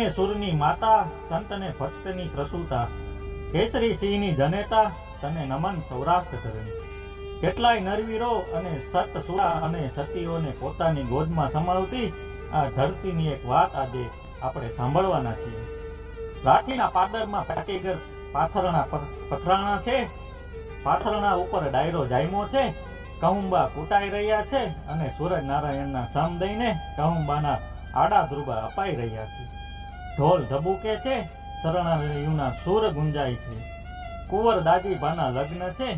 સુરને સુરની માતા, સંતને ભક્તની પ્રસૂતા, કેસરી સિંહની જનેતા, તને નમન સૌરાષ્ટ્ર ધરણી. કેટલાય નરવીરો અને સતસુરા અને સતીઓને પોતાની ગોદમાં સમાવતી આ ધરતીની એક વાત આજે આપણે સાંભળવાના છીએ. લાઠીના પાદરમાં પાટીગર પાથરણા પથરાણા છે. પાથરણા ઉપર ડાયરો જામ્યો છે. કહુંબા કૂટાઈ રહ્યા છે અને સૂરજ નારાયણના સમ દઈને કહુંબાના આડા ધ્રુવા અપાઈ રહ્યા છે. ઢોલ ધબૂકે છે, શરણાઈઓના સૂર ગુંજાય છે. કુંવર દાજીબાના લગ્ન છે.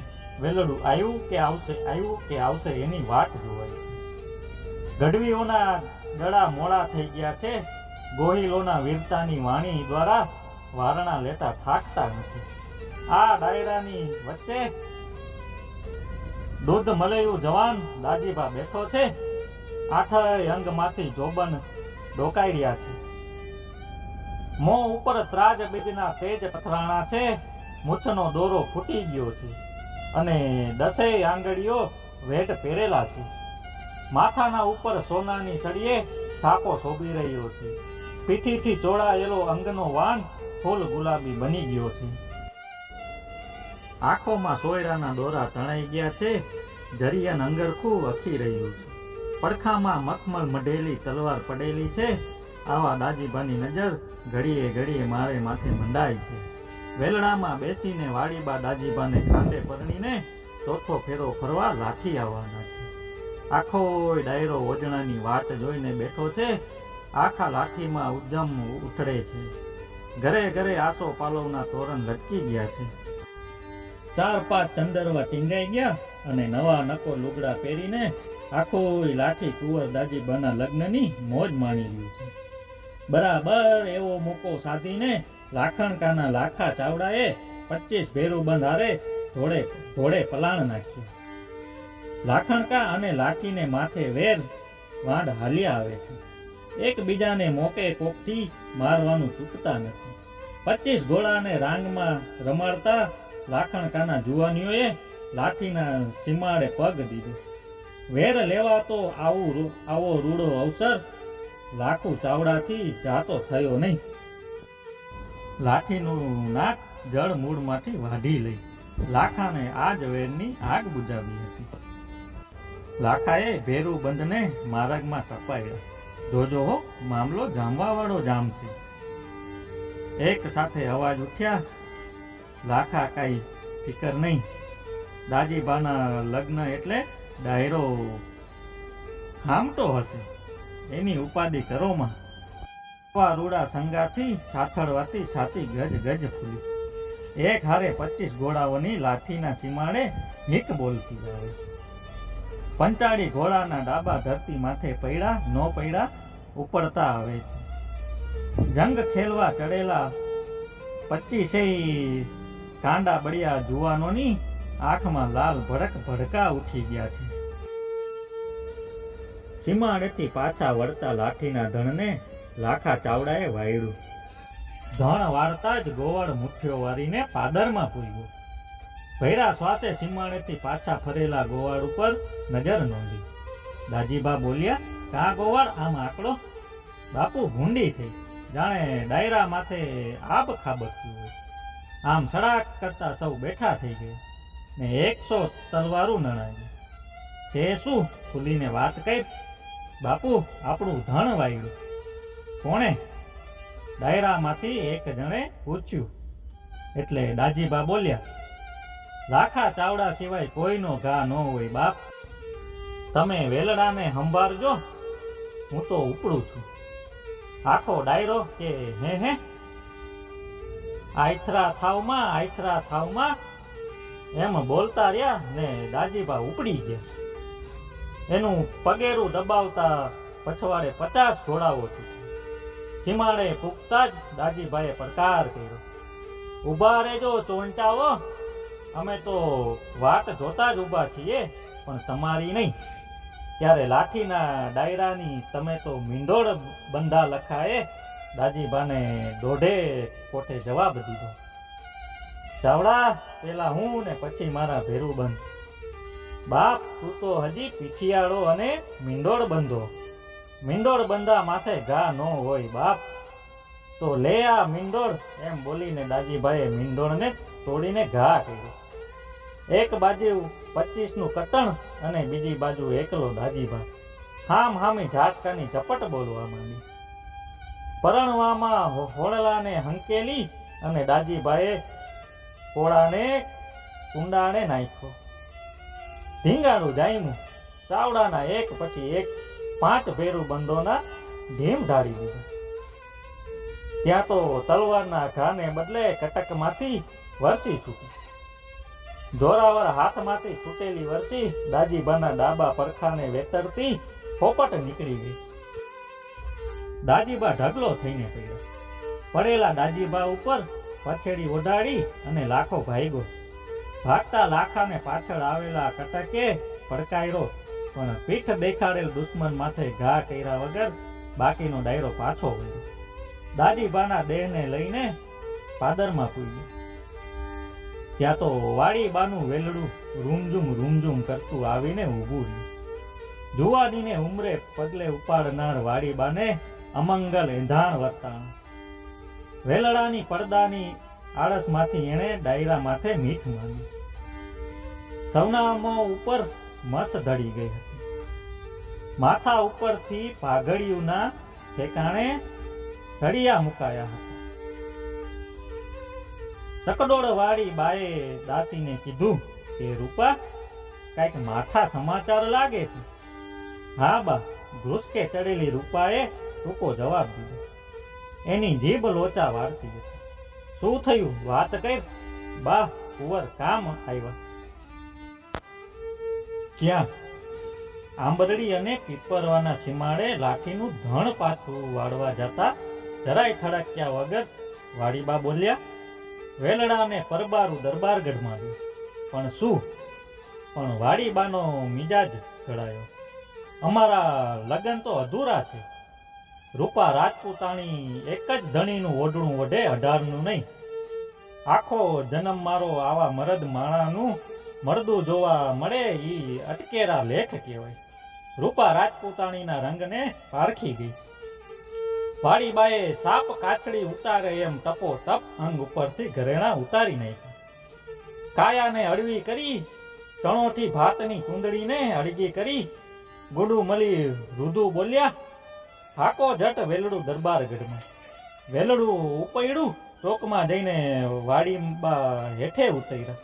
વેલડું આવ્યું કે આવશે એની વાટ જોવાય છે. ગઢવીઓના ગળા મોડા થઈ ગયા છે. ગોહિલોના વીરતાની વાણી દ્વારા વારણા લેતા થાકતા નથી. આ ડાયરાની વચ્ચે દૂધ મલયું જવાન દાજીબા બેઠો છે. આઠય અંગમાંથી જોબન ડોકાઈ રહ્યા છે. મોં ઉપર ત્રાજ બીજના તેજ પથરાણા છે. મૂછનો દોરો ફૂટી ગયો છે અને 10 આંગળીઓ વેઢ પહેરેલા છે. માથાના ઉપર સોનાની સળીએ સાપો શોભી રહ્યો છે. પીઠીથી ચોળાયેલો અંગનો વાન ફૂલ ગુલાબી બની ગયો છે. આંખોમાં સોયરાના દોરા તણાઈ ગયા છે. જરિયન અંગરખું અખી રહ્યું છે. પડખામાં મખમલ મઢેલી તલવાર પડેલી છે. આવા દાજીબાની નજર ઘડીએ ઘડીએ મારે માથે મંડાય છે. વેલડામાં બેસીને વાડીબા દાજીબાને ખાંડે પરણીને ચોથો ફેરો ફરવા લાઠી આવવાના છે. આખો ડાયરો ઓજણાની વાટ જોઈને બેઠો છે. આખા લાઠીમાં ઉદ્યમ ઉઠડે છે. ઘરે ઘરે આસો પાલવના તોરણ લટકી ગયા છે. 4-5 ચંદરવા ટીંગાઈ ગયા અને નવા નકો લુગડા પહેરીને આખો લાઠી કુંવર દાજીબાના લગ્નની મોજ માણી રહ્યું છે. બરાબર એવો મોકો સાધીને લાખણકાના લાખા ચાવડાએ 25 ભેરુબંધ હારે ઘોડે પલાણ નાખ્યું. લાખણકા અને લાઠીને માથે વેર વાંઢ હાલ્યા આવે છે. એકબીજાને મોકે કોકથી મારવાનું ચૂકતા નથી. 25 ઘોડાને રાંગમાં રમાડતા લાખણકાના જુવાનીઓએ લાઠીના સીમાડે પગ દીધો. વેર લેવા તો આવો રૂડો અવસર લાખુ ચાવડાથી જાતો થયો નહીં. લાઠીનું નાક જળ મૂળમાંથી વાઢી લઈ લાખાને આ જ વેરની આગ બુજાવી હતી. લાખાએ ભેરુબંધને માર્ગમાં ટપાયા. જોજો હો, મામલો જામવાવાળો જામશે. એક સાથે અવાજ ઉઠ્યા. લાખા કાંઈ ફિકર નહીં. દાજીબાના લગ્ન એટલે ડાયરો હામટો હશે. એની ઉપાધિ કરોમાં. રૂડા સંગાથી સાથળવાથી છાતી ગજ ગજ ફૂલી. એક હારે 25 ઘોડાઓની લાઠીના સીમાડે હિક બોલતી આવે. 45 ઘોડાના ડાબા ધરતી માથે પૈડા ન પૈડા ઉપડતા આવે છે. જંગ ખેલવા ચડેલા 25 કાંડા બળિયા જુવાનોની આંખમાં લાલ ભડકા ઉઠી ગયા છે. સીમાડેથી પાછા વળતા લાઠીના ધણને લાખા ચાવડાએ વાયડું. ધણ વાળતા જ ગોવાળ મુઠ્ઠીઓ વારીને પાદરમાં પૂર્યો. ભૈરા શ્વાસે સીમાડેથી પાછા ફરેલા ગોવાળ ઉપર નજર નોંધી. દાજીબા બોલ્યા, કા ગોવાળ આમ આકડો? બાપુ ભૂંડી થઈ, જાણે ડાયરા માથે આબ ખાબક્યું હોય. આમ સડાક કરતા સૌ બેઠા થઈ ગયા ને 100 તલવારું નણાયું. છે શું? ખુલીને વાત કર બાપુ. આપણું ધણ વાયડું. કોણે? ડાયરામાંથી એક જણે પૂછ્યું. એટલે દાજીબા બોલ્યા, લાખા ચાવડા સિવાય કોઈનો ઘા ન હોય બાપ. તમે વેલડાને સંભાળજો, હું તો ઉપડું છું. આખો ડાયરો કે હે આયથરા થાવમાં એમ બોલતા રહ્યા ને દાજીબા ઉપડી ગયા. એનું પગેરું દબાવતા પછવાડે 50 ઘોડાઓ છે. સીમાડે પૂગતા જ દાજીભાઈએ પડકાર કર્યો, ઊભા રહેજો ચોંચાઓ, અમે તો વાટ જોતા જ ઊભા છીએ, પણ તમારી નહીં. ત્યારે લાઠીના ડાયરાની તમે તો મીંડોળ બંધા લખાએ. દાજીબાને દોઢે કોઠે જવાબ દીધો, ચાવડા પેલા હું ને પછી મારા ભેરુબંધ. બાપ તું તો હજી પીઠિયાળો અને મીંડોળ બંધો. મીંડોળ બંધા માથે ઘા ન હોય બાપ. તો લે આ મીંડોળ એમ બોલીને દાજીભાઈએ મીંડોળને તોડીને ઘા કર્યો. એક બાજુ 25નું કટણ અને બીજી બાજુ એકલો દાજીભા હામ હામી ઝાટકાની ઝપટ બોલવા માંડી. પરણવામાં હોળલાને હંકેલી અને દાજીભાઈએ કોળાને કુંડાણે નાખ્યો. ધીંગાણું જાયમું ચાવડાના એક પછી એક 5 ભેરું બંદોના ઢીમ ઢાળી દીધા. ત્યાં તો તલવારના ઘાને બદલે કટકમાંથી વરસી છૂટી. જોરાવર હાથમાંથી છૂટેલી વરસી દાજીબાના ડાબા પરખાને વેતરતી પોપટ નીકળી ગઈ. દાજીબા ઢગલો થઈને પડ્યો. પડેલા દાજીબા ઉપર પછેડી ઓઢાડી અને લાખો ભાગ્યો. ભાગતા લાખાને પાછળ આવેલા કટકે પડકાર્યો, પણ પીઠ દેખાડેલ દુશ્મન માથે ઘા કર્યા વગર બાકીનો ડાયરો પાછો વળ્યો. દાજીબાના દેહને લઈને પાદરમાં પૂજ્યો. ત્યાં તો વાડીબાનું વેલડું રૂમઝુમ કરતું આવીને ઊભું રહ્યું. જુવાનીને ઉંમરે પગલે ઉપાડનાર વાડીબાને અમંગલ એંધાણ વર્તાણ. વેલડાની પડદાની આળસમાંથી એણે ડાયરા માથે મીઠ માંડી. સૌના મોં ઉપર મસ ધડી ગઈ હતી. માથા ઉપરથી પાઘડિયુંના ઠેકાણે સળિયા મુકાયા હતા. ચકડોળ વાળી બાએ દાસીને કીધું કે રૂપા કાંઈક માઠા સમાચાર લાગે છે. હા બા, ધ્રુસકે ચડેલી રૂપાએ ટૂંકો જવાબ દીધો. એની જીભ લોચા વાળતી હતી. શું થયું, વાત કર બા. કુંવર કામ આવ્યા. ક્યાં? આંબરડી અને પીપરવાના સીમાડે લાઠીનું ધણ પાછું વાળવા જતા જરાય થડક્યા વગર વાડીબા બોલ્યા, વેલડાને પરબારું દરબારગઢમાં ગયું. પણ શું? પણ વાડીબાનો મિજાજ ઘડાયો. અમારા લગ્ન તો અધૂરા છે. રૂપા રાજપૂતાણી એક જ ધણીનું ઓઢણું ઓઢે, 18નું નહીં. આખો જન્મ મારો આવા મરદ માણાનું મરદું જોવા મળે ઈ અટકેરા લેખ કહેવાય. રૂપા રાજપૂતાણીના રંગને પારખી ગઈ. વાડીબાએ સાપ કાછડી ઉતારે એમ ટપો ટપ અંગ ઉપરથી ઘરેણા ઉતારી નાખ્યા. કાયાને અળવી કરી, ચણોઠી ભાતની કુંદડીને અળગી કરી, ગુડું મળી રુદુ બોલ્યા, હાકો જટ વેલડું દરબારગઢમાં. વેલડું ઉપડ્યું. ચોકમાં જઈને વાડીબા હેઠે ઉતર્યા.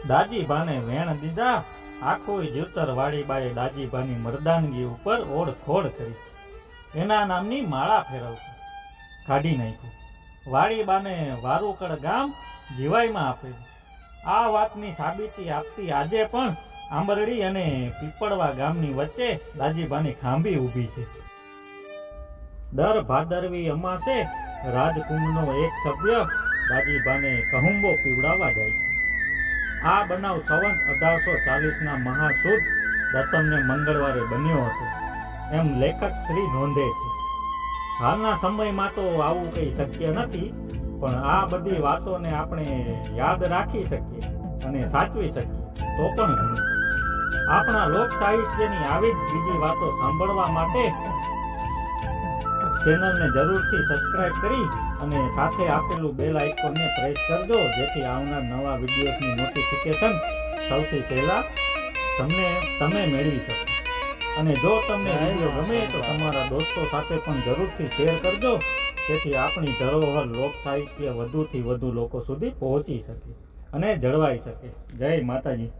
દાજીબાને વેણ દીધા. આખું જીવતર વાડીબાએ દાજીબાની મરદાનગી ઉપર ઓળખોળ કરી. એના નામની માળા ફેરવતા કાઢી નાખ્યું. વાડીબાને વારુકડ ગામ જીવાઈમાં આપેલું. આ વાતની સાબિતી આપતી આજે પણ આંબરડી અને પીપળવા ગામની વચ્ચે દાજીબાની ખાંભી ઊભી છે. દર ભાદરવી અમાસે રાજકુંભનો એક સભ્ય દાજીબાને કહુંબો પીવડાવવા જાય છે. આ બનાવ સંવત 1840ના મહાસુદ દસમને મંગળવારે બન્યો હતો એમ લેખક શ્રી નોંધે છે. હાલના સમયમાં તો આવું કંઈ શક્ય નથી, પણ આ બધી વાતોને આપણે યાદ રાખી શકીએ અને સાચવી શકીએ તો પણ ઘણું. આપણા લોક સાહિત્યની આવી જ બીજી વાતો સાંભળવા માટે ચેનલને જરૂરથી સબસ્ક્રાઇબ કરી અને સાથે આપેલું બેલ આઇકોનને પ્રેસ કરજો, જેથી આવનાર નવા વિડીયોઝની નોટિફિકેશન સૌથી પહેલા તમે મેળવી શકો. અને જો તમને વિડીયો ગમે તો તમારા દોસ્તો સાથે પણ જરૂરથી શેર કરજો, જેથી આપણી ધરોહર લોક સાહિત્ય વધુથી વધુ લોકો સુધી પહોંચી શકે અને જળવાઈ શકે. જય માતાજી.